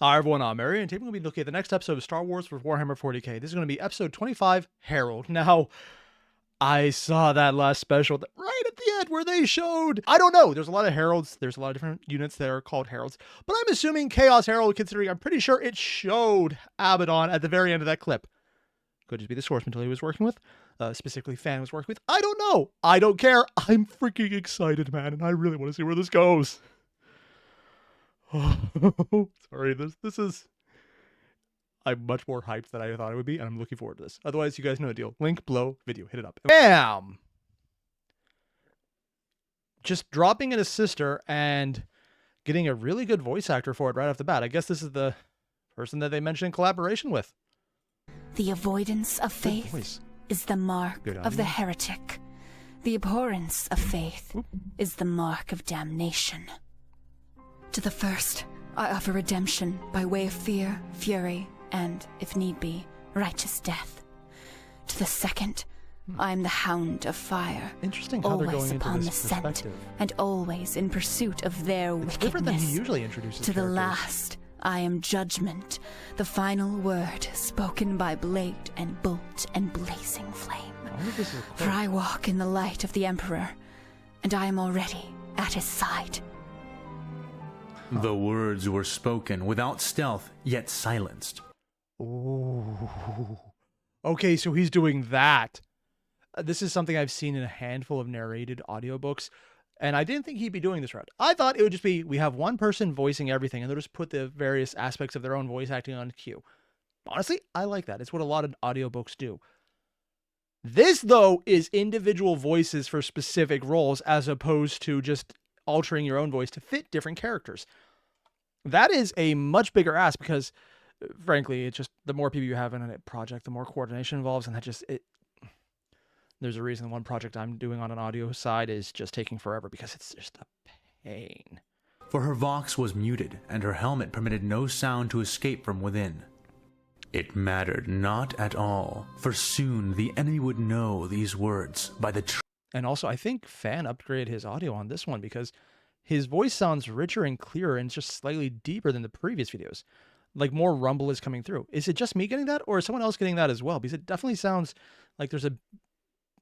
Hi everyone, I'm Airier, and today we're going to be looking at the next episode of Star Wars for Warhammer 40K. This is going to be episode 25, Herald. Now, I saw that last special right at the end where they showed, I don't know, there's a lot of Heralds, there's a lot of different units that are called Heralds, but I'm assuming Chaos Herald, considering I'm pretty sure it showed Abaddon at the very end of that clip. Could just be the source material he was working with, specifically Fan was working with. I don't know. I don't care. I'm freaking excited, man, and I really want to see where this goes. Oh, sorry, this is... I'm much more hyped than I thought it would be, and I'm looking forward to this. Otherwise, you guys know the deal. Link below, video, hit it up. Bam! Just dropping in a sister and getting a really good voice actor for it right off the bat. I guess this is the person that they mentioned in collaboration with. The avoidance of faith is the mark of the heretic. The abhorrence of faith is the mark of damnation. To the first, I offer redemption by way of fear, fury, and, if need be, righteous death. To the second, I am the hound of fire. Interesting how they're going into upon this the scent, and always in pursuit of their wickedness. Different than he usually introduces To the characters. last, I am judgment, the final word spoken by blade and bolt and blazing flame. For I walk in the light of the Emperor, and I am already at his side. The words were spoken without stealth, yet silenced. Oh. Okay, so he's doing that. This is something I've seen in a handful of narrated audiobooks, and I didn't think he'd be doing this route. I thought it would just be, we have one person voicing everything, and they'll just put the various aspects of their own voice acting on cue. Honestly, I like that. It's what a lot of audiobooks do. This, though, is individual voices for specific roles, as opposed to just altering your own voice to fit different characters. That is a much bigger ask because, frankly, it's just the more people you have in a project, the more coordination involves, and that just there's a reason the one project I'm doing on an audio side is just taking forever because it's just a pain. For her vox was muted, and her helmet permitted no sound to escape from within. It mattered not at all, for soon the enemy would know these words by the And also, I think Fan upgraded his audio on this one because his voice sounds richer and clearer and just slightly deeper than the previous videos. Like, more rumble is coming through. Is it just me getting that, or is someone else getting that as well? Because it definitely sounds like there's a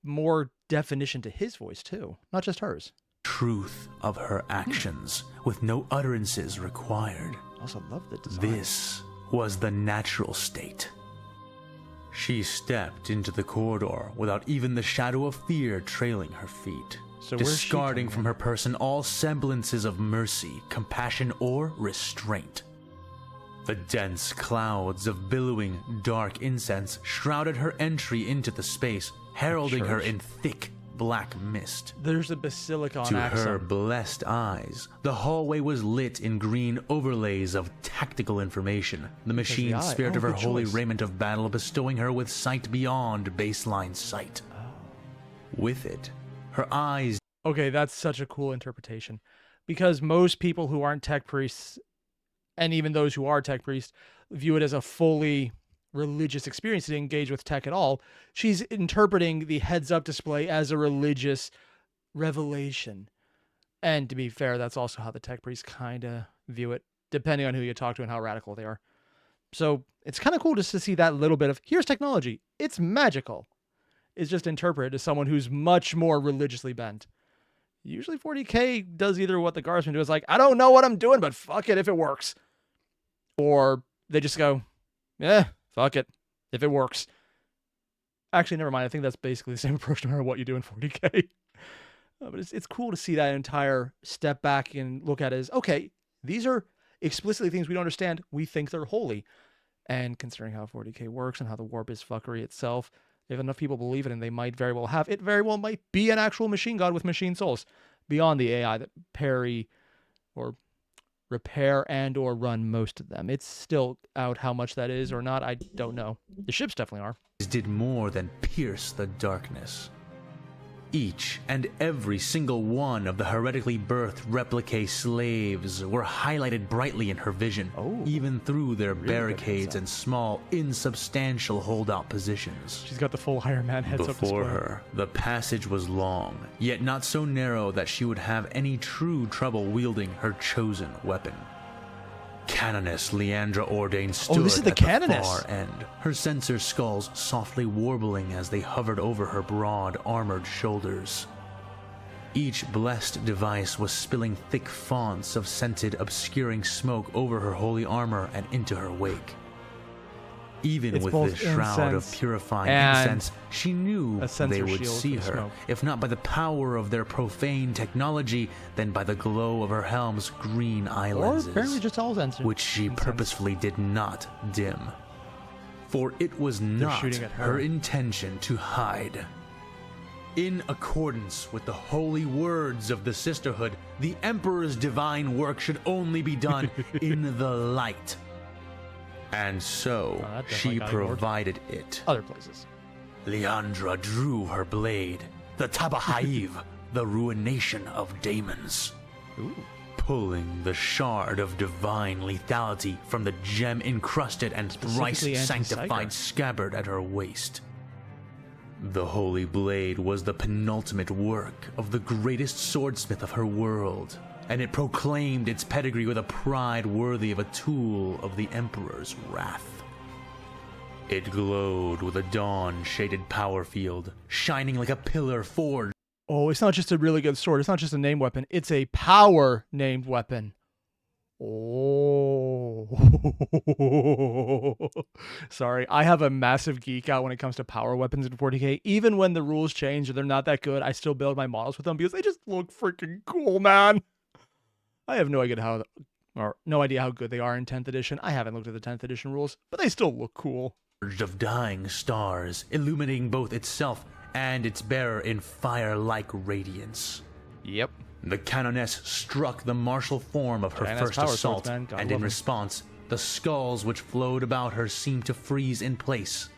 more definition to his voice, too. Not just hers. truth of her actions, with no utterances required. I also love the design. This was the natural state. She stepped into the corridor without even the shadow of fear trailing her feet, So where's she discarding coming from her person all semblances of mercy, compassion, or restraint. The dense clouds of billowing, dark incense shrouded her entry into the space, heralding her in thick, black mist. There's a basilica on To Axum. her blessed eyes, the hallway was lit in green overlays of tactical information, the machine eye. spirit Oh, of her good holy choice. raiment of battle bestowing her with sight beyond baseline sight. Oh. With it, her eyes... Okay, that's such a cool interpretation. Because most people who aren't tech priests, and even those who are tech priests, view it as a fully religious experience to engage with tech at all. She's interpreting the heads-up display as a religious revelation. And to be fair, that's also how the tech priests kind of view it, depending on who you talk to and how radical they are. So it's kind of cool just to see that little bit of, here's technology, it's magical. It's just interpreted as someone who's much more religiously bent. Usually 40K does either what the Guardsmen do, is like, I don't know what I'm doing, but fuck it if it works. Or they just go, yeah, fuck it, if it works. Actually, never mind. I think that's basically the same approach no matter what you do in 40K. But it's cool to see that entire step back and look at it as, okay, these are explicitly things we don't understand. We think they're holy. And considering how 40K works and how the warp is fuckery itself, if enough people believe it, and they might very well have, it very well might be an actual machine god with machine souls beyond the AI that parry or repair and or run most of them. It's still out how much that is or not, I don't know. The ships definitely are. did more than pierce the darkness. Each and every single one of the heretically birthed replique slaves were highlighted brightly in her vision, even through their barricades and small, insubstantial holdout positions. She's got the full Iron Man heads up display. Before her, the passage was long, yet not so narrow that she would have any true trouble wielding her chosen weapon. Canoness Leandra Ordain stood this is the at the Canoness. far end, her censer skulls softly warbling as they hovered over her broad, armored shoulders. Each blessed device was spilling thick fonts of scented, obscuring smoke over her holy armor and into her wake. Even with this shroud of purifying incense, she knew they would see her, if not by the power of their profane technology, then by the glow of her helm's green eye lenses, or apparently just all which she purposefully did not dim. For it was not her intention to hide. In accordance with the holy words of the Sisterhood, the Emperor's divine work should only be done in the light. And so, she provided it. Other places. Leandra drew her blade, the Tabahaiv, the ruination of daemons. Ooh. Pulling the shard of divine lethality from the gem-encrusted and thrice-sanctified scabbard at her waist. The holy blade was the penultimate work of the greatest swordsmith of her world, and it proclaimed its pedigree with a pride worthy of a tool of the Emperor's wrath. It glowed with a dawn-shaded power field, shining like a pillar forged. Oh, it's not just a really good sword. It's not just a named weapon. It's a power-named weapon. Oh. Sorry, I have a massive geek out when it comes to power weapons in 40K. Even when the rules change or they're not that good, I still build my models with them because they just look freaking cool, man. I have no idea how good they are in 10th edition. I haven't looked at the 10th edition rules, but they still look cool. Of dying stars, illuminating both itself and its bearer in fire-like radiance. Yep. The Canoness struck the martial form of her first assault, and in response, the skulls which flowed about her seemed to freeze in place,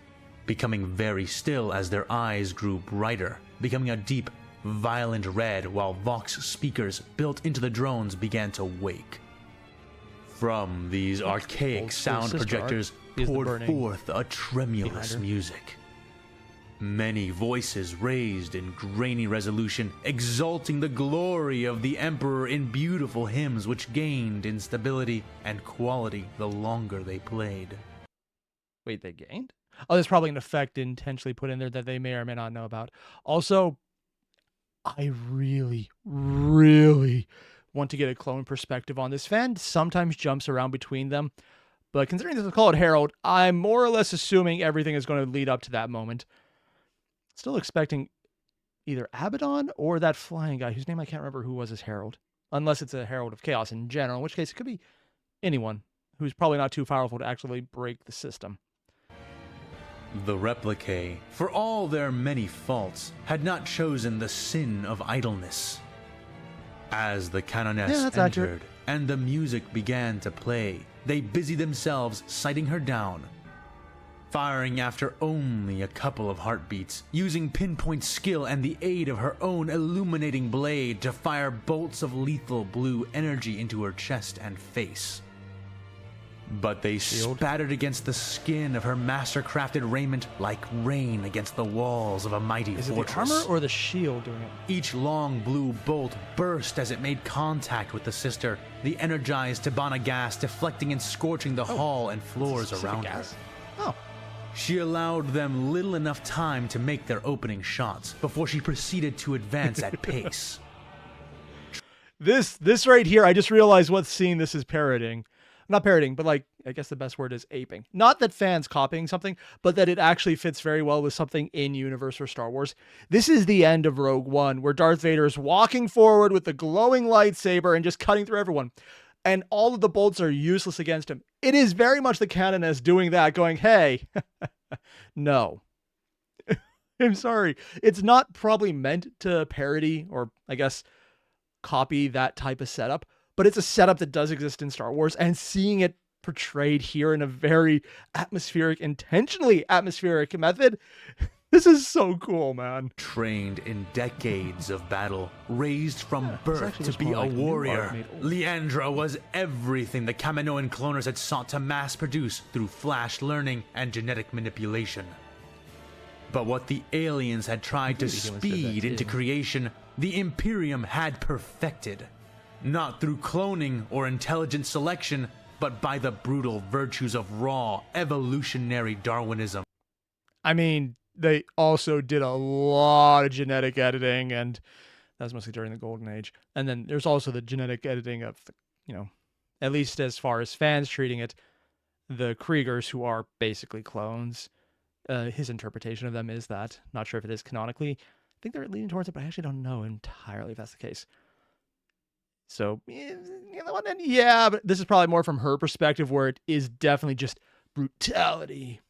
becoming very still as their eyes grew brighter, becoming a deep, violent red while Vox speakers built into the drones began to wake. From these archaic sound projectors poured forth a tremulous music. Many voices raised in grainy resolution, exalting the glory of the Emperor in beautiful hymns which gained in stability and quality the longer they played. Wait, they gained? Oh, there's probably an effect intentionally put in there that they may or may not know about. Also, I really, really want to get a clone perspective on this. Fan sometimes jumps around between them, but considering this is called Herald, I'm more or less assuming everything is going to lead up to that moment. Still expecting either Abaddon or that flying guy whose name I can't remember who was as Herald. Unless it's a Herald of Chaos in general, in which case it could be anyone who's probably not too powerful to actually break the system. The Replicae, for all their many faults, had not chosen the sin of idleness. As the Canoness entered and the music began to play, they busied themselves sighting her down, firing after only a couple of heartbeats, using pinpoint skill and the aid of her own illuminating blade to fire bolts of lethal blue energy into her chest and face. But they spattered against the skin of her master-crafted raiment like rain against the walls of a mighty fortress. Is it the armor or the shield doing it? Each long blue bolt burst as it made contact with the sister, the energized Tabana gas deflecting and scorching the hall and floors around her. Oh. She allowed them little enough time to make their opening shots before she proceeded to advance at pace. This right here, I just realized what scene this is parodying. Not parodying, but like, I guess the best word is aping. Not that fans copying something, but that it actually fits very well with something in universe or Star Wars. This is the end of Rogue One, where Darth Vader is walking forward with the glowing lightsaber and just cutting through everyone. And all of the bolts are useless against him. It is very much the Canoness doing that, going, hey, no. I'm sorry. It's not probably meant to parody or, I guess, copy that type of setup, but it's a setup that does exist in Star Wars, and seeing it portrayed here in a very atmospheric, intentionally atmospheric method, this is so cool, man. Trained in decades of battle, raised from birth to be a warrior, Leandra was everything the Kaminoan cloners had sought to mass produce through flash learning and genetic manipulation. But what the aliens had tried to speed into creation, the Imperium had perfected. Not through cloning or intelligent selection, but by the brutal virtues of raw, evolutionary Darwinism. I mean, they also did a lot of genetic editing, and that was mostly during the Golden Age. And then there's also the genetic editing of, at least as far as fans treating it, the Kriegers, who are basically clones. His interpretation of them is that. Not sure if it is canonically. I think they're leaning towards it, but I actually don't know entirely if that's the case. So, yeah, but this is probably more from her perspective, where it is definitely just brutality,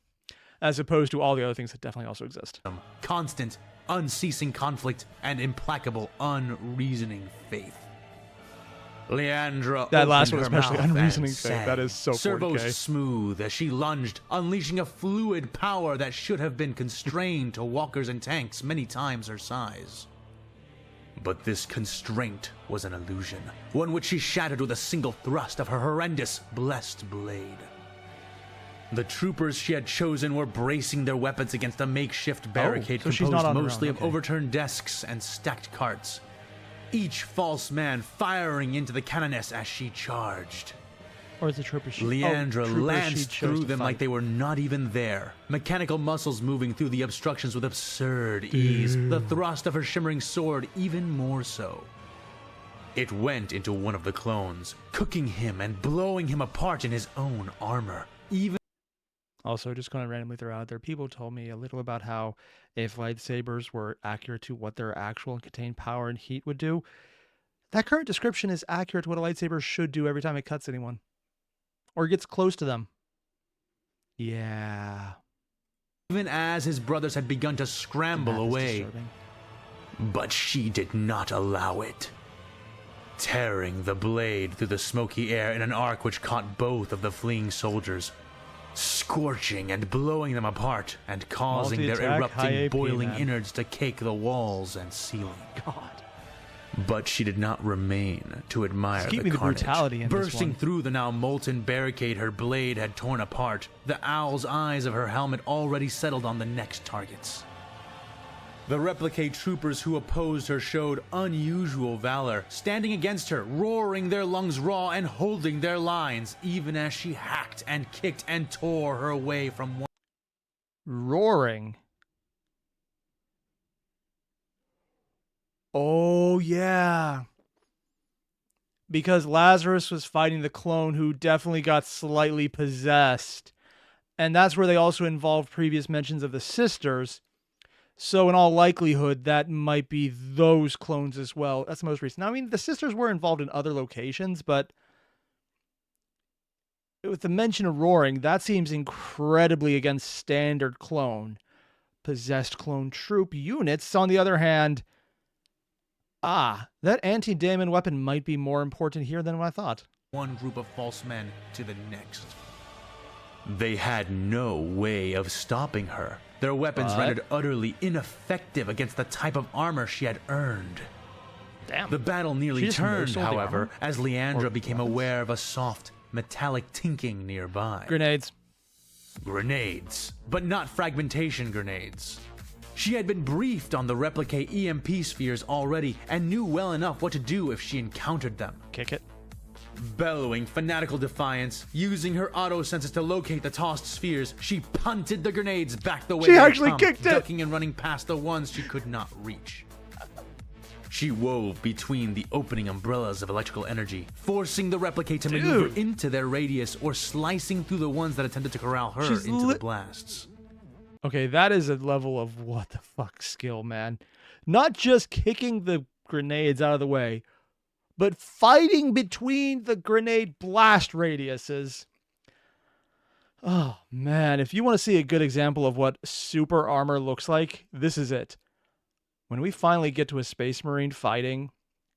as opposed to all the other things that definitely also exist. Constant, unceasing conflict and implacable, unreasoning faith. Leandra, that last one especially, unreasoning faith, that is so 40K. Servos smooth as she lunged, unleashing a fluid power that should have been constrained to walkers and tanks many times her size. But this constraint was an illusion, one which she shattered with a single thrust of her horrendous, blessed blade. The troopers she had chosen were bracing their weapons against a makeshift barricade composed mostly of overturned desks and stacked carts. Each false man firing into the canoness as she charged. Or the troopers Leandra lanced through them like they were not even there. Mechanical muscles moving through the obstructions with absurd ease. The thrust of her shimmering sword even more so. It went into one of the clones, cooking him and blowing him apart in his own armor. Also, just going to randomly throw out there, people told me a little about how if lightsabers were accurate to what their actual and contained power and heat would do, that current description is accurate to what a lightsaber should do every time it cuts anyone. Or gets close to them. Yeah. Even as his brothers had begun to scramble away. But she did not allow it. Tearing the blade through the smoky air in an arc which caught both of the fleeing soldiers. Scorching and blowing them apart and causing their erupting, boiling innards to cake the walls and ceiling. God. But she did not remain to admire the carnage. Brutality in Bursting through the now molten barricade her blade had torn apart, the owl's eyes of her helmet already settled on the next targets. The replicate troopers who opposed her showed unusual valor, standing against her, roaring their lungs raw and holding their lines, even as she hacked and kicked and tore her way from one. Roaring? Oh, yeah. Because Lazarus was fighting the clone who definitely got slightly possessed. And that's where they also involved previous mentions of the sisters. So in all likelihood, that might be those clones as well. That's the most recent. Now, I mean, the sisters were involved in other locations, but with the mention of roaring, that seems incredibly against standard clone. Possessed clone troop units, on the other hand, that anti-daemon weapon might be more important here than what I thought. One group of false men to the next. They had no way of stopping her. Their weapons rendered utterly ineffective against the type of armor she had earned. Damn. The battle nearly turned, however, as Leandra became aware of a soft, metallic tinking nearby. Grenades. Grenades, but not fragmentation grenades. She had been briefed on the replicate EMP spheres already and knew well enough what to do if she encountered them. Kick it. Bellowing fanatical defiance, using her auto senses to locate the tossed spheres, she punted the grenades back the way she they actually come, kicked it, ducking and running past the ones she could not reach. She wove between the opening umbrellas of electrical energy, forcing the replicate to maneuver into their radius or slicing through the ones that attempted to corral her into the blasts. Okay, that is a level of what the fuck skill, man. Not just kicking the grenades out of the way, but fighting between the grenade blast radiuses. Oh, man. If you want to see a good example of what super armor looks like, this is it. When we finally get to a Space Marine fighting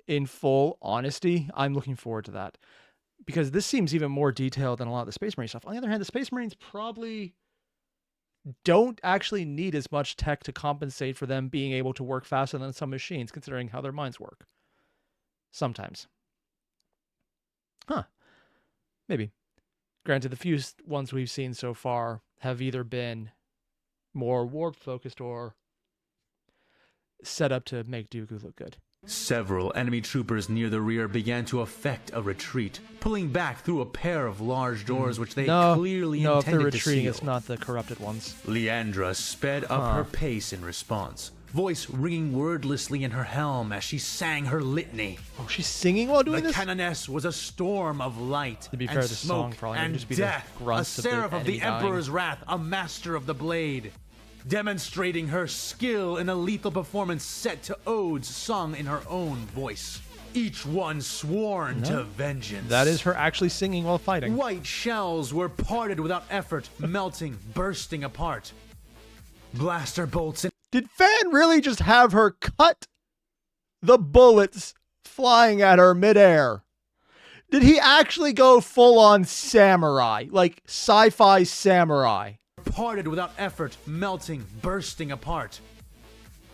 in full honesty, I'm looking forward to that. Because this seems even more detailed than a lot of the Space Marine stuff. On the other hand, the Space Marines probably don't actually need as much tech to compensate for them being able to work faster than some machines, considering how their minds work. Sometimes. Maybe. Granted, the few ones we've seen so far have either been more warp-focused or set up to make Dooku look good. Several enemy troopers near the rear began to effect a retreat, pulling back through a pair of large doors which they clearly intended to seal. No, if they're retreating, it's not the corrupted ones. Leandra sped up her pace in response, voice ringing wordlessly in her helm as she sang her litany. Oh, she's singing while doing this? The canoness was a storm of light to be and fair, the smoke song probably and just be death, the grunts a seraph of the dying. Emperor's wrath, a master of the blade. Demonstrating her skill in a lethal performance set to odes sung in her own voice. Each one sworn to vengeance. That is her actually singing while fighting. White shells were parted without effort, melting, bursting apart. Blaster bolts and... Did Fan really just have her cut the bullets flying at her midair? Did he actually go full-on samurai, like sci-fi samurai? Parted without effort, melting, bursting apart.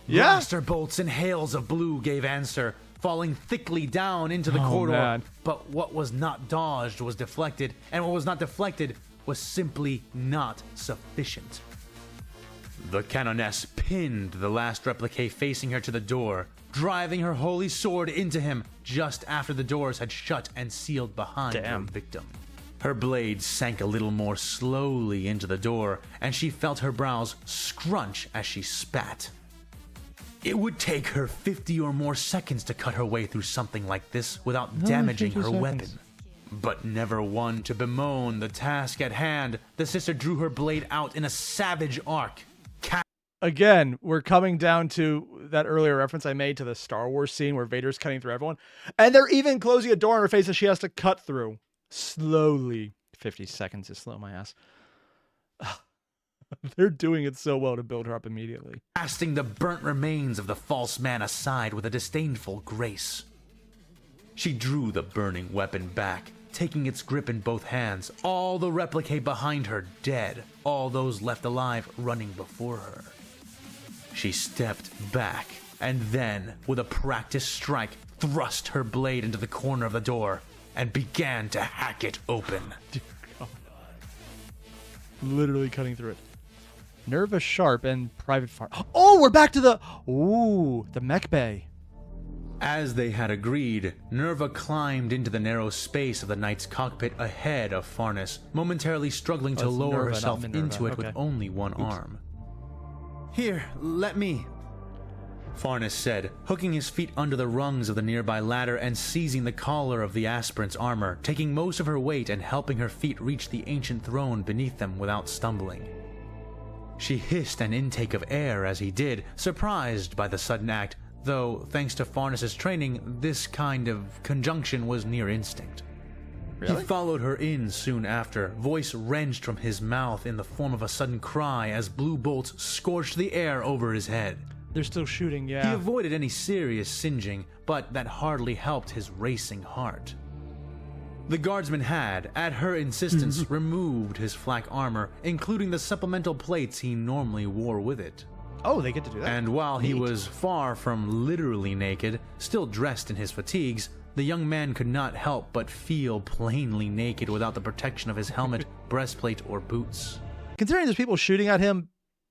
Yeah. Blaster bolts and hails of blue gave answer, falling thickly down into the corridor. Man. But what was not dodged was deflected, and what was not deflected was simply not sufficient. The canoness pinned the last replique facing her to the door, driving her holy sword into him just after the doors had shut and sealed behind her victim. Her blade sank a little more slowly into the door, and she felt her brows scrunch as she spat. It would take her 50 or more seconds to cut her way through something like this without damaging her weapon. But never one to bemoan the task at hand, the sister drew her blade out in a savage arc. Again, we're coming down to that earlier reference I made to the Star Wars scene where Vader's cutting through everyone. And they're even closing a door on her face that she has to cut through. Slowly. 50 seconds is slow, my ass. They're doing it so well to build her up immediately. Casting the burnt remains of the false man aside with a disdainful grace. She drew the burning weapon back, taking its grip in both hands, all the replique behind her dead, all those left alive running before her. She stepped back, and then, with a practiced strike, thrust her blade into the corner of the door, and began to hack it open. Dear God. Literally cutting through it. Nerva Sharp and Private Fire. Oh, we're back to the mech bay. As they had agreed, Nerva climbed into the narrow space of the knight's cockpit ahead of Farnes, momentarily struggling to lower herself into it with only one arm. Here, let me... Farnes said, hooking his feet under the rungs of the nearby ladder and seizing the collar of the aspirant's armor, taking most of her weight and helping her feet reach the ancient throne beneath them without stumbling. She hissed an intake of air as he did, surprised by the sudden act, though, thanks to Farnes's training, this kind of conjunction was near instinct. Really? He followed her in soon after, voice wrenched from his mouth in the form of a sudden cry as blue bolts scorched the air over his head. They're still shooting, yeah. He avoided any serious singeing, but that hardly helped his racing heart. The guardsman had, at her insistence, removed his flak armor, including the supplemental plates he normally wore with it. Oh, they get to do that. And while he was far from literally naked, still dressed in his fatigues, the young man could not help but feel plainly naked without the protection of his helmet, breastplate, or boots. Considering there's people shooting at him,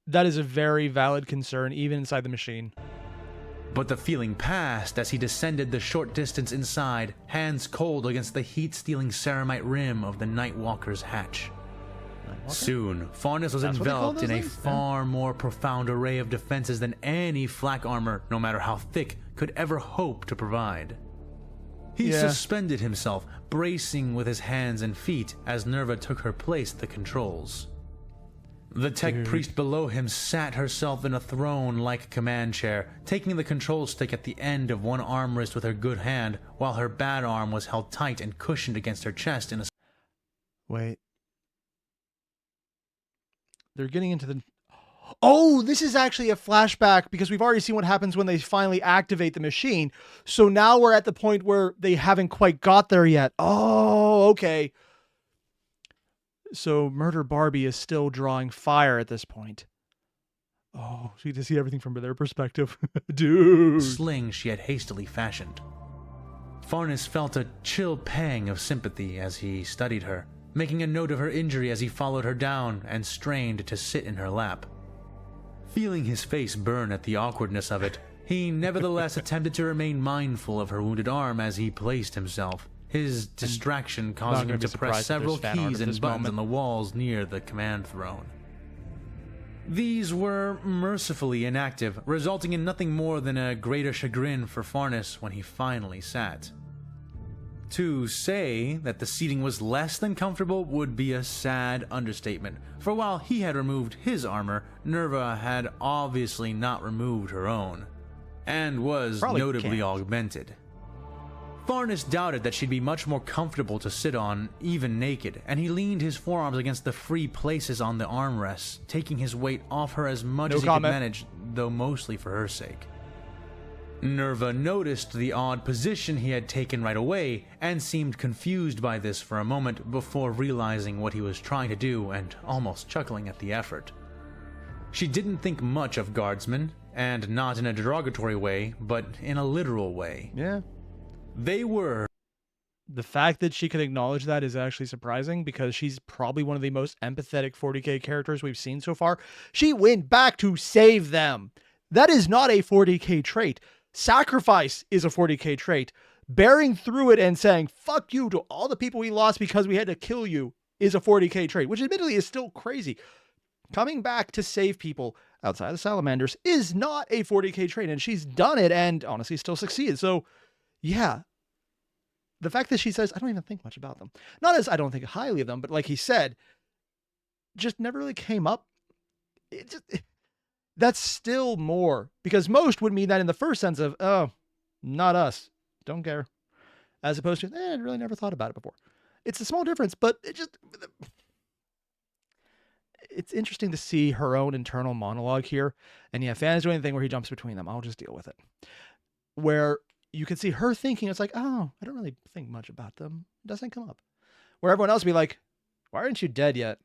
that is a very valid concern, even inside the machine. But the feeling passed as he descended the short distance inside, hands cold against the heat-stealing ceramite rim of the Nightwalker's hatch. Soon, Farnes was enveloped in a far more profound array of defenses than any flak armor, no matter how thick, could ever hope to provide. He suspended himself, bracing with his hands and feet as Nerva took her place at the controls. The tech priest below him sat herself in a throne-like command chair, taking the control stick at the end of one armrest with her good hand, while her bad arm was held tight and cushioned against her chest in a... Wait. They're getting into the... Oh, this is actually a flashback because we've already seen what happens when they finally activate the machine. So now we're at the point where they haven't quite got there yet. Oh, okay. So Murder Barbie is still drawing fire at this point. Oh, so you get to see everything from their perspective. Dude. Sling she had hastily fashioned. Farnes felt a chill pang of sympathy as he studied her, making a note of her injury as he followed her down and strained to sit in her lap. Feeling his face burn at the awkwardness of it, He nevertheless attempted to remain mindful of her wounded arm as he placed himself, his distraction causing him to press several keys and buttons on the walls near the command throne. These were mercifully inactive, resulting in nothing more than a greater chagrin for Farnes when he finally sat. To say that the seating was less than comfortable would be a sad understatement, for while he had removed his armor, Nerva had obviously not removed her own, and was notably augmented. Farnes doubted that she'd be much more comfortable to sit on, even naked, and he leaned his forearms against the free places on the armrests, taking his weight off her as much as he could manage, though mostly for her sake. Nerva noticed the odd position he had taken right away, and seemed confused by this for a moment before realizing what he was trying to do and almost chuckling at the effort. She didn't think much of guardsmen, and not in a derogatory way, but in a literal way. Yeah. They were. The fact that she can acknowledge that is actually surprising, because she's probably one of the most empathetic 40K characters we've seen so far. She went back to save them. That is not a 40K trait. Sacrifice is a 40K trait. Bearing through it and saying, fuck you to all the people we lost because we had to kill you, is a 40K trait, which admittedly is still crazy. Coming back to save people outside of salamanders is not a 40K trait, and she's done it and honestly still succeeded. So, yeah. The fact that she says, I don't even think much about them. Not as I don't think highly of them, but like he said, just never really came up. That's still more, because most would mean that in the first sense of, oh, not us, don't care, as opposed to, I really never thought about it before. It's a small difference, but it's interesting to see her own internal monologue here. And yeah, fans do anything where he jumps between them, I'll just deal with it. Where you can see her thinking, it's like, oh, I don't really think much about them. It doesn't come up. Where everyone else would be like, why aren't you dead yet?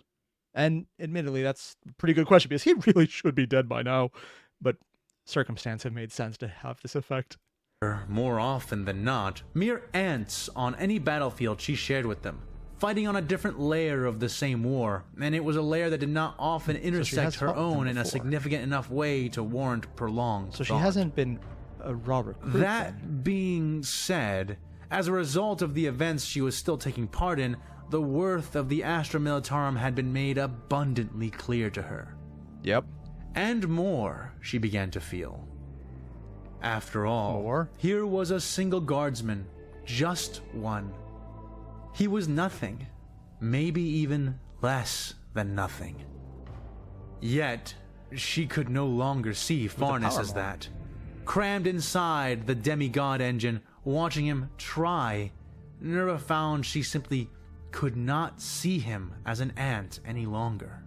And admittedly, that's a pretty good question, because he really should be dead by now. But circumstance have made sense to have this effect. More often than not, mere ants on any battlefield she shared with them, fighting on a different layer of the same war, and it was a layer that did not often intersect her own in a significant enough way to warrant prolonged So she hasn't been a raw recruit. That being said, as a result of the events she was still taking part in, the worth of the Astra Militarum had been made abundantly clear to her. Yep. And more, she began to feel. After all, here was a single guardsman, just one. He was nothing, maybe even less than nothing. Yet, she could no longer see Farnes as that. Crammed inside the demigod engine, watching him try, Nerva found she simply could not see him as an ant any longer.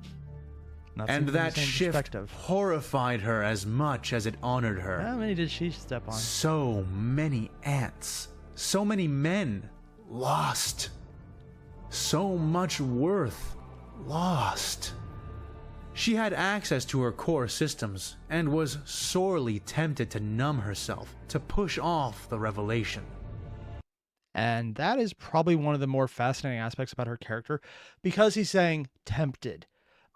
And that shift horrified her as much as it honored her. How many did she step on? So many ants. So many men lost. So much worth lost. She had access to her core systems and was sorely tempted to numb herself, to push off the revelation. And that is probably one of the more fascinating aspects about her character, because he's saying tempted.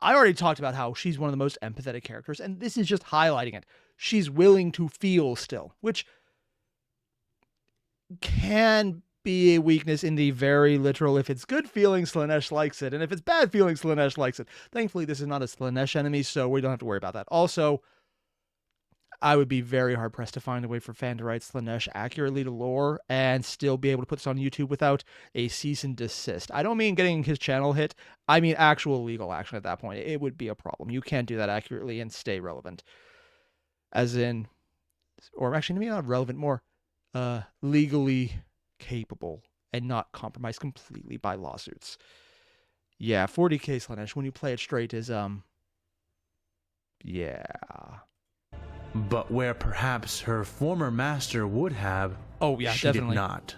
I already talked about how she's one of the most empathetic characters, and this is just highlighting it. She's willing to feel still, which can be a weakness in the very literal, if it's good feeling, Slaanesh likes it, and if it's bad feeling, Slaanesh likes it. Thankfully, this is not a Slaanesh enemy, so we don't have to worry about that. Also, I would be very hard-pressed to find a way for fan to write Slaanesh accurately to lore and still be able to put this on YouTube without a cease and desist. I don't mean getting his channel hit. I mean actual legal action at that point. It would be a problem. You can't do that accurately and stay relevant. As in, or actually maybe not relevant, more legally capable and not compromised completely by lawsuits. Yeah, 40K Slaanesh, when you play it straight, is, yeah. But where perhaps her former master would have, she definitely did not.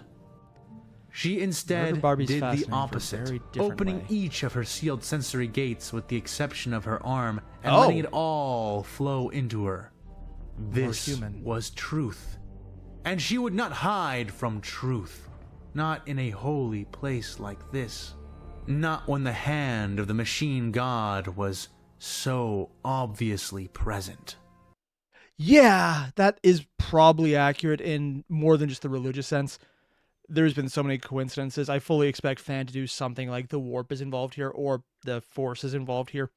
She instead did the opposite, opening each of her sealed sensory gates with the exception of her arm and letting it all flow into her. This was truth. And she would not hide from truth. Not in a holy place like this. Not when the hand of the machine god was so obviously present. Yeah, that is probably accurate in more than just the religious sense. There's been so many coincidences. I fully expect Fan to do something like the warp is involved here or the force is involved here.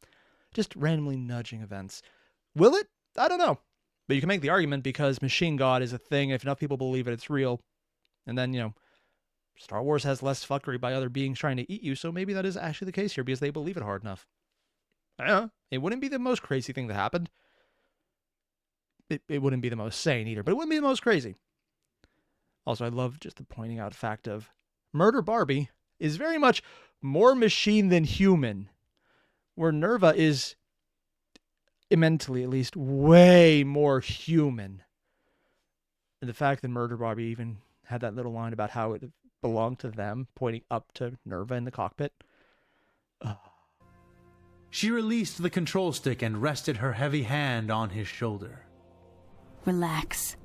Just randomly nudging events. Will it? I don't know. But you can make the argument because Machine God is a thing. If enough people believe it, it's real. And then, Star Wars has less fuckery by other beings trying to eat you, so maybe that is actually the case here because they believe it hard enough. I don't know. It wouldn't be the most crazy thing that happened. It wouldn't be the most sane either, but it wouldn't be the most crazy. Also, I love just the pointing out fact of Murder Barbie is very much more machine than human, where Nerva is, mentally at least, way more human. And the fact that Murder Barbie even had that little line about how it belonged to them, pointing up to Nerva in the cockpit. She released the control stick and rested her heavy hand on his shoulder. Relax.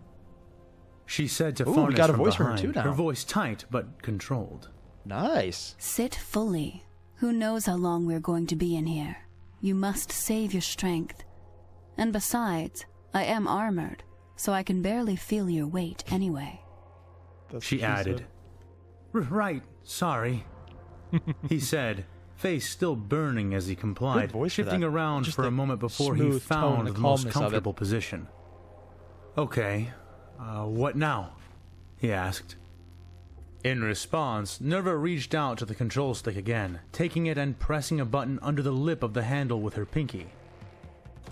She said to we got a voice from behind, for her too now. Her voice tight but controlled. Nice. Sit fully. Who knows how long we're going to be in here? You must save your strength. And besides, I am armored, so I can barely feel your weight anyway. She added. Right, sorry. He said, face still burning as he complied, shifting around for a moment before he found the most comfortable position. Okay, what now? He asked. In response, Nerva reached out to the control stick again, taking it and pressing a button under the lip of the handle with her pinky.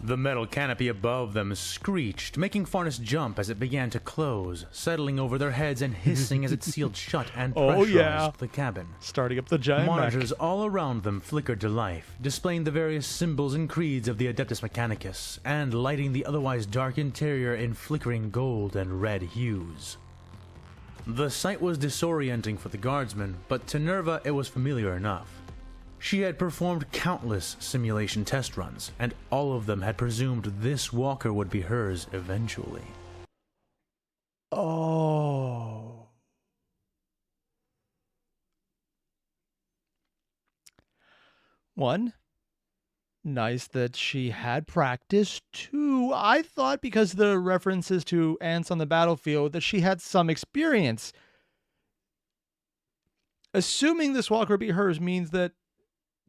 The metal canopy above them screeched, making Farnus jump as it began to close, settling over their heads and hissing as it sealed shut and pressurized the cabin. Starting up the giant Monitors mech. all around them flickered to life, displaying the various symbols and creeds of the Adeptus Mechanicus, and lighting the otherwise dark interior in flickering gold and red hues. The sight was disorienting for the guardsmen, but to Nerva it was familiar enough. She had performed countless simulation test runs, and all of them had presumed this walker would be hers eventually. Oh. One, nice that she had practice. Two, I thought because the references to ants on the battlefield that she had some experience. Assuming this walker be hers means that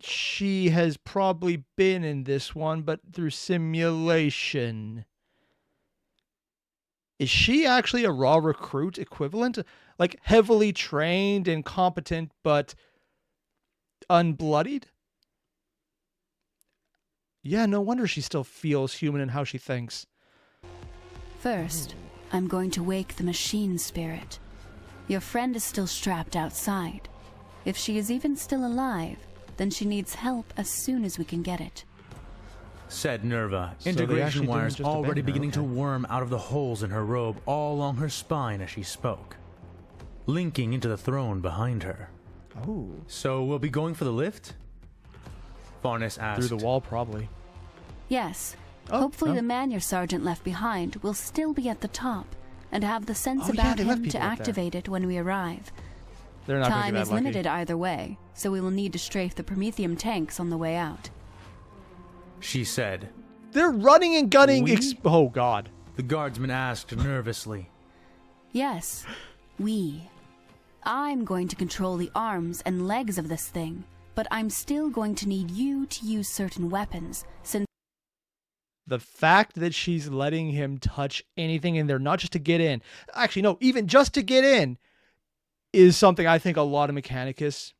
she has probably been in this one, but through simulation. Is she actually a raw recruit equivalent? Like heavily trained and competent, but unbloodied? Yeah, no wonder she still feels human in how she thinks. First, I'm going to wake the machine spirit. Your friend is still strapped outside. If she is even still alive, then she needs help as soon as we can get it. Said Nerva, So integration wires just already abandon her, beginning to okay. worm out of the holes in her robe all along her spine as she spoke, linking into the throne behind her. Oh. So we'll be going for the lift? Farnus asked. Through the wall, probably. Yes. Oh, Hopefully oh. the man your sergeant left behind will still be at the top and have the sense Oh, yeah, about they left him to people up there. activate it when we arrive. They're not going to Time be that is lucky. limited either way, so we will need to strafe the Prometheum tanks on the way out. She said. They're running and gunning. We? Oh, God. The guardsman asked nervously. Yes, we. I'm going to control the arms and legs of this thing, but I'm still going to need you to use certain weapons, since The fact that she's letting him touch anything in there, not just to get in. Actually, no, even just to get in, is something I think a lot of Mechanicus,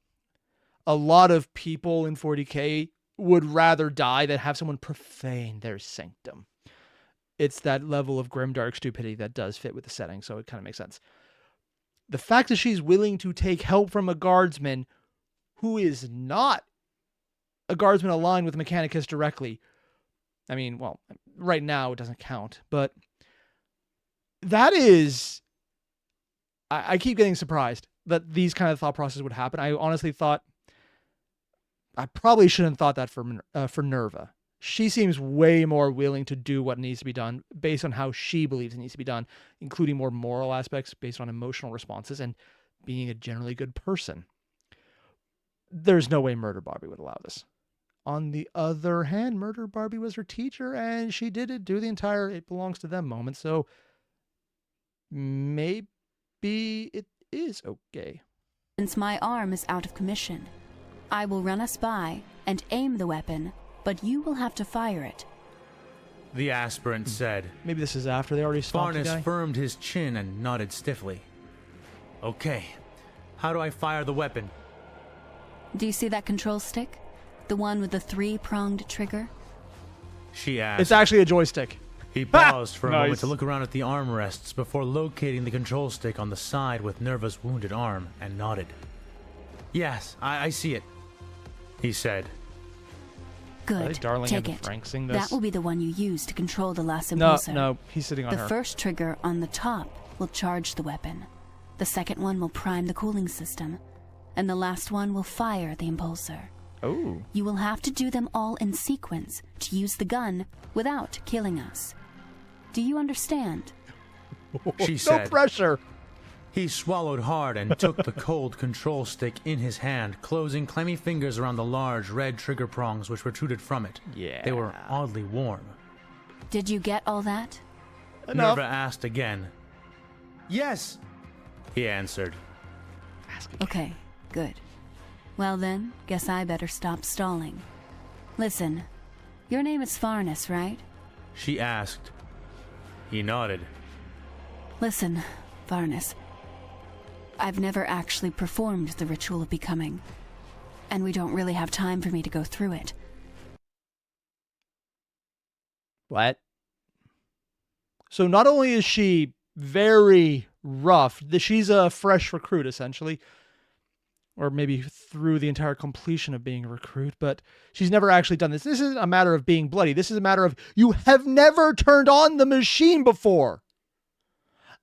a lot of people in 40K would rather die than have someone profane their sanctum. It's that level of grimdark stupidity that does fit with the setting, so it kind of makes sense. The fact that she's willing to take help from a guardsman who is not a guardsman aligned with Mechanicus directly. I mean, well, right now it doesn't count, but that is... I keep getting surprised that these kind of thought processes would happen. I honestly thought... I probably shouldn't have thought that for Nerva. She seems way more willing to do what needs to be done based on how she believes it needs to be done, including more moral aspects based on emotional responses and being a generally good person. There's no way Murder Barbie would allow this. on the other hand, Murder Barbie was her teacher, and she did do the entire "it belongs to them" moment. So maybe it is okay. Since my arm is out of commission, I will run us by and aim the weapon, but you will have to fire it. The aspirant said. Maybe this is after they already stopped the guy. Farnes firmed his chin and nodded stiffly. Okay. How do I fire the weapon? Do you see that control stick? The one with the 3-pronged trigger? She asked. It's actually a joystick. He paused for a Nice. moment to look around at the armrests before locating the control stick on the side with Nerva's wounded arm and nodded. Yes, I see it, he said. Good. Darling Take and it. Frank sing this? That will be the one you use to control the last No, impulsor. no, he's sitting on The her. first trigger on the top will charge the weapon. The second one will prime the cooling system. And the last one will fire the impulsor. Oh. You will have to do them all in sequence to use the gun without killing us. Do you understand? She said. No pressure. He swallowed hard and took the cold control stick in his hand, closing clammy fingers around the large red trigger prongs which protruded from it. Yeah. They were oddly warm. Did you get all that? Enough. Nerva asked again. Yes, he answered. Okay, good. Well then, guess I better stop stalling. Listen, your name is Farnes, right? She asked. He nodded. Listen, Farnes. I've never actually performed the ritual of becoming, and we don't really have time for me to go through it. What? So not only is she very rough, she's a fresh recruit, essentially. Or maybe through the entire completion of being a recruit, but she's never actually done this. This isn't a matter of being bloody. This is a matter of you have never turned on the machine before.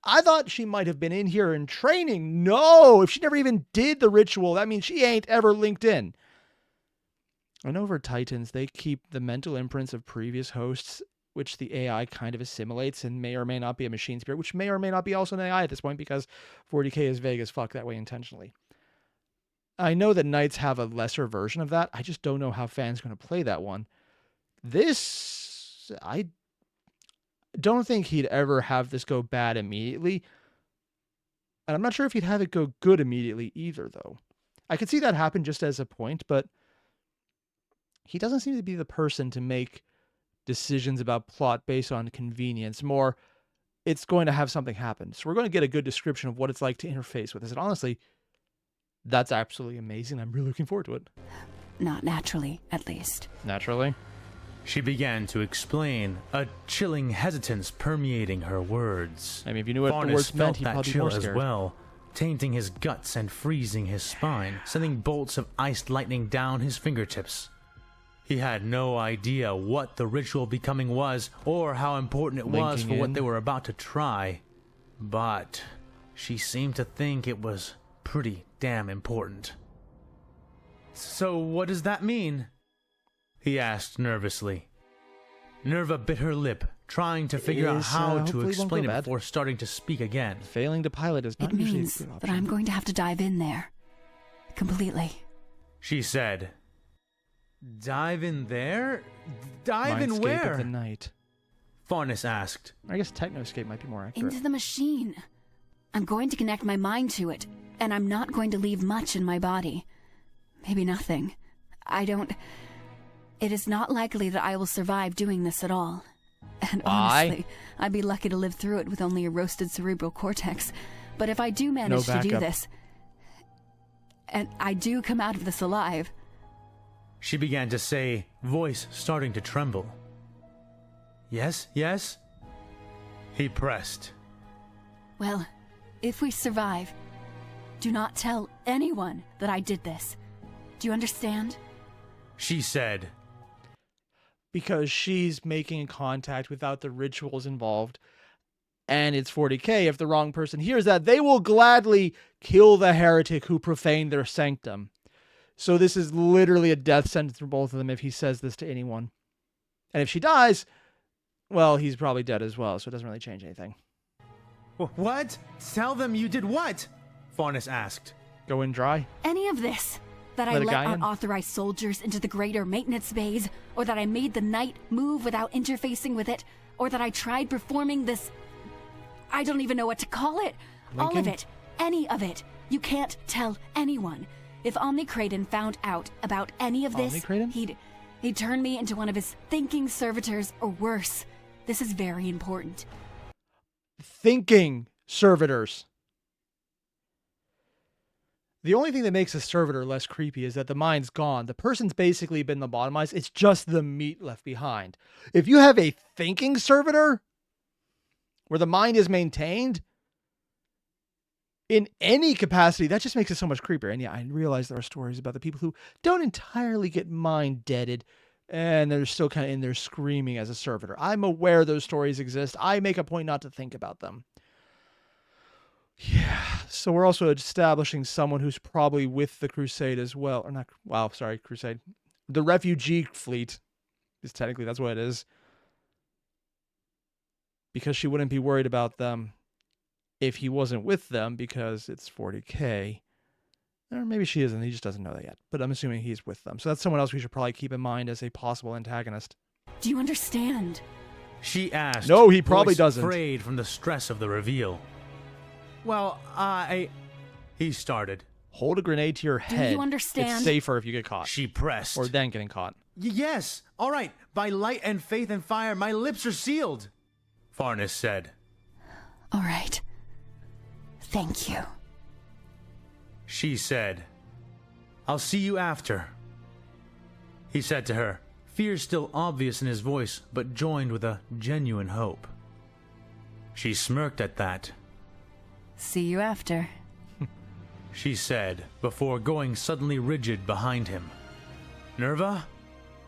I thought she might have been in here in training. No, if she never even did the ritual, that means she ain't ever linked in. And over Titans, they keep the mental imprints of previous hosts, which the AI kind of assimilates and may or may not be a machine spirit, which may or may not be also an AI at this point because 40K is vague as fuck that way intentionally. I know that Knights have a lesser version of that. I just don't know how fans are going to play that one. This, I don't think he'd ever have this go bad immediately. And I'm not sure if he'd have it go good immediately either, though. I could see that happen just as a point, but he doesn't seem to be the person to make decisions about plot based on convenience. More, it's going to have something happen. So we're going to get a good description of what it's like to interface with this. And honestly, that's absolutely amazing. I'm really looking forward to it. Not naturally, at least. Naturally. She began to explain, a chilling hesitance permeating her words. I mean, if you knew what Farnes the words meant, felt he'd that probably be chill more as scared. well, tainting his guts and freezing his spine, sending bolts of iced lightning down his fingertips. He had no idea what the ritual of becoming was, or how important it was for what they were about to try. But she seemed to think it was pretty damn important. So what does that mean? He asked nervously. Nerva bit her lip, trying to figure out how to explain it before starting to speak again. Failing to pilot is not It usually a means good that option. I'm going to have to dive in there. Completely. She said. Dive in there? Dive in Mindscape where? of the night. Farnes asked. I guess Technoscape might be more accurate. Into the machine. I'm going to connect my mind to it, and I'm not going to leave much in my body. Maybe nothing. It is not likely that I will survive doing this at all. And honestly, I'd be lucky to live through it with only a roasted cerebral cortex. But if I do manage to do this, and I do come out of this alive... She began to say, voice starting to tremble. Yes, yes? He pressed. Well, if we survive, do not tell anyone that I did this. Do you understand? She said. Because she's making contact without the rituals involved. And it's 40K. If the wrong person hears that, they will gladly kill the heretic who profaned their sanctum. So this is literally a death sentence for both of them if he says this to anyone. And if she dies, well, he's probably dead as well, so it doesn't really change anything. What? Tell them you did what? Farnes asked. Go in dry? Any of this. That I let unauthorized soldiers into the greater maintenance bays, or that I made the night move without interfacing with it, or that I tried performing this... I don't even know what to call it. Lincoln? All of it. Any of it. You can't tell anyone. If Omnicraten found out about any of this, he'd turn me into one of his thinking servitors or worse. This is very important. Thinking servitors. The only thing that makes a servitor less creepy is that the mind's gone. The person's basically been lobotomized. It's just the meat left behind. If you have a thinking servitor where the mind is maintained in any capacity, that just makes it so much creepier. And yeah, I realize there are stories about the people who don't entirely get mind deaded and they're still kind of in there screaming as a servitor. I'm aware those stories exist. I make a point not to think about them. Yeah, so we're also establishing someone who's probably with the Crusade as well. Or not, wow, sorry, Crusade. The refugee fleet is technically, that's what it is. Because she wouldn't be worried about them if he wasn't with them because it's 40K. Or maybe she isn't, he just doesn't know that yet. But I'm assuming he's with them. So that's someone else we should probably keep in mind as a possible antagonist. Do you understand? She asked. No, he probably doesn't. Afraid from the stress of the reveal. Well, he started. Hold a grenade to your head. Do you understand? It's safer if you get caught. She pressed. Or then getting caught. Yes. All right. By light and faith and fire, my lips are sealed. Farnes said. All right. Thank you. She said. I'll see you after. He said to her, fear still obvious in his voice, but joined with a genuine hope. She smirked at that. See you after. She said, before going suddenly rigid behind him. Nerva?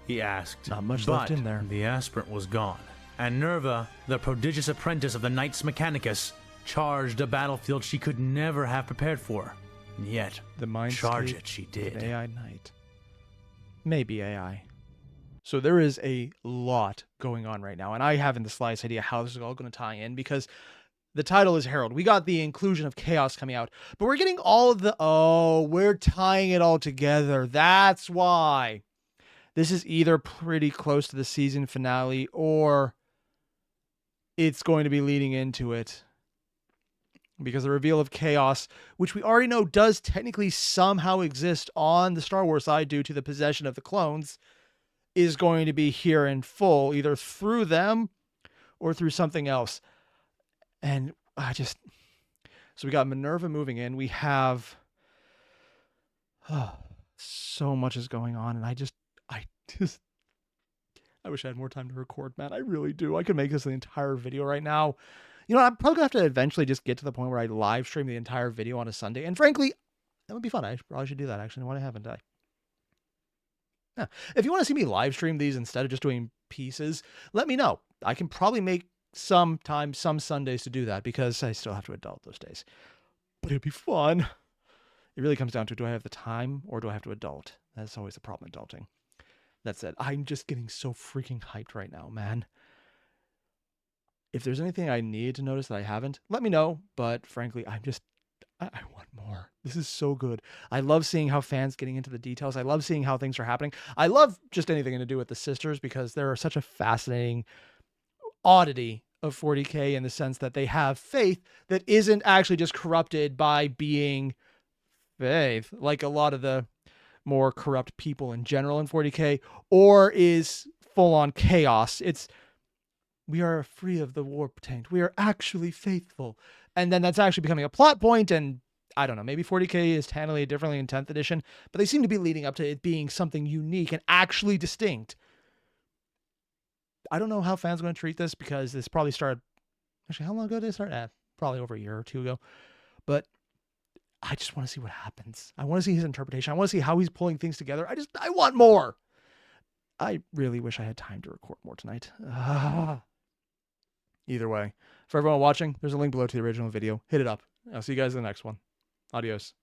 He asked. Not much left in there. The aspirant was gone, and Nerva, the prodigious apprentice of the Knights Mechanicus, charged a battlefield she could never have prepared for. And yet, charge it she did. AI Knight. Maybe AI. So there is a lot going on right now, and I haven't the slightest idea how this is all going to tie in, because the title is Herald. We got the inclusion of chaos coming out, but we're getting all of the, we're tying it all together. That's why. This is either pretty close to the season finale, or it's going to be leading into it. Because the reveal of chaos, which we already know does technically somehow exist on the Star Wars side due to the possession of the clones, is going to be here in full, either through them or through something else. And so we got Minerva moving in. We have, so much is going on. And I wish I had more time to record, man. I really do. I could make this an entire video right now. You know, I'm probably gonna have to eventually just get to the point where I live stream the entire video on a Sunday. And frankly, that would be fun. I probably should do that, actually. Why haven't I? Yeah. If you want to see me live stream these instead of just doing pieces, let me know. I can probably make some Sundays to do that, because I still have to adult those days. But it'd be fun. It really comes down to, do I have the time or do I have to adult? That's always the problem adulting. That said, I'm just getting so freaking hyped right now, man. If there's anything I need to notice that I haven't, let me know. But frankly, I want more. This is so good. I love seeing how fans getting into the details. I love seeing how things are happening. I love just anything to do with the sisters, because they're such a fascinating oddity of 40K in the sense that they have faith that isn't actually just corrupted by being faith, like a lot of the more corrupt people in general in 40K, or is full on chaos. It's, we are free of the warp taint. We are actually faithful. And then that's actually becoming a plot point, and I don't know, maybe 40K is handling it differently in 10th edition, but they seem to be leading up to it being something unique and actually distinct. I don't know how fans are going to treat this, because this probably started, actually, how long ago did it start? Probably over a year or two ago. But I just want to see what happens. I want to see his interpretation. I want to see how he's pulling things together. I want more. I really wish I had time to record more tonight. Either way, for everyone watching, there's a link below to the original video. Hit it up. I'll see you guys in the next one. Adios.